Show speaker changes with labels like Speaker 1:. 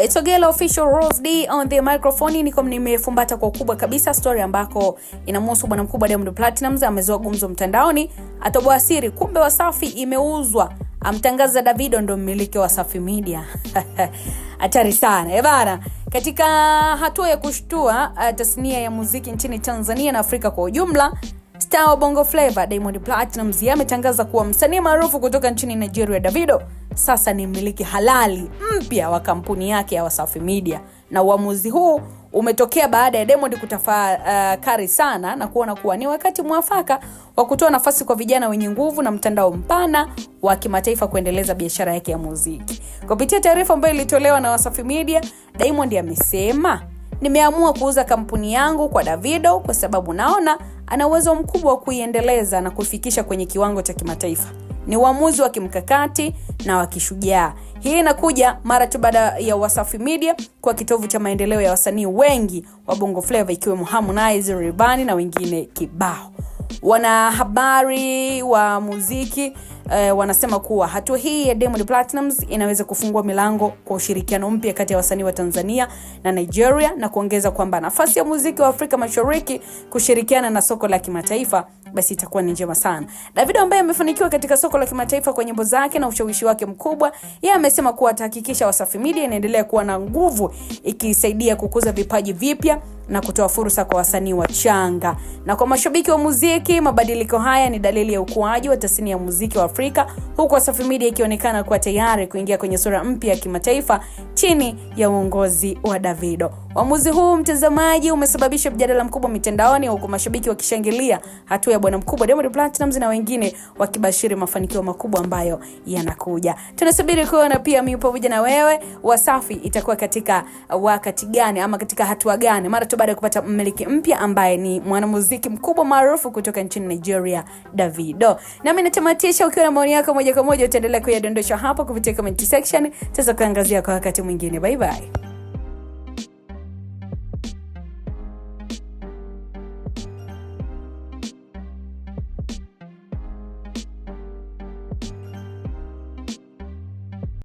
Speaker 1: Togela official Rose D on the microphone. Niko nimefumbata kwa ukubwa kabisa story ambako inamhusu bwana mkubwa Diamond Platnumz. Amezoa gumzo mtandaoni, atoboa siri kumbe Wasafi imeuzwa, amtangaza Davido ndo mmiliki wa Wasafi Media. Hatari sana bana. Katika hatua ya kushtua tasnia ya muziki nchini Tanzania na Afrika kwa ujumla, star wa Bongo Flava Diamond Platnumz ametangaza kuwa msanii maarufu kutoka nchini Nigeria Davido sasa ni mmiliki halali mpya wa kampuni yake ya Wasafi Media. Na uamuzi huu umetokea baada ya Diamond kutafakari sana na kuona kuwa ni wakati mwafaka wa kutoa nafasi kwa vijana wenye nguvu na mtandao mpana wa kimataifa kuendeleza biashara yake ya muziki. Kupitia taarifa ambayo ilitolewa na Wasafi Media, Diamond amesema, "Nimeamua kuuza kampuni yangu kwa Davido kwa sababu naona ana uwezo mkubwa wa kuiendeleza na kufikisha kwenye kiwango cha kimataifa. Ni uamuzi wa kimkakati na wa kishujaa." Hii inakuja mara tu baada ya Wasafi Media kwa kitovu cha maendeleo ya wasanii wengi wa Bongo Flava ikiwemo Harmonize, Rayvanny na wengine kibao. Wanahabari wa muziki wanasema kuwa hatua hii ya Diamond Platnumz inaweza kufungua milango kwa ushirikiano mpya kati ya wasanii wa Tanzania na Nigeria, na kuongeza kwamba nafasi ya muziki wa Afrika Mashariki kushirikiana na soko la kimataifa basi itakuwa ni njema sana. Davido ambaye amefanikiwa katika soko la kimataifa kwa nyimbo zake na ushawishi wake mkubwa, yeye amesema kuwa atahakikisha Wasafi Media inaendelea kuwa na nguvu ikisaidia kukuza vipaji vipya na kutoa fursa kwa wasanii wachanga. Na kwa mashabiki wa muziki, mabadiliko haya ni dalili ya ukuaji wa tasnia ya muziki wa Afrika, huku Wasafi Media ikionekana kuwa tayari kuingia kwenye sura mpya ya kimataifa chini ya uongozi wa Davido. Uamuzi huu, mtazamaji, umesababisha mjadala mkubwa mitandaoni, huku mashabiki wakishangilia hatua ya bwana mkubwa Diamond Platnumz na wengine wakibashiri mafanikio makubwa ambayo yanakuja. Tunasubiri kuona pia mimi pamoja na wewe Wasafi itakuwa katika wakati gani ama katika hatua gani mara tu baada ya kupata mmiliki mpya ambaye ni mwanamuziki mkubwa maarufu kutoka nchini Nigeria, Davido. Na mimi natamatisha, ukiwa na maoni yako moja kwa moja utaendelea kuyadondosha hapo kupitia comment section. Sasa kuangazia kwa wakati mwingine. Bye bye.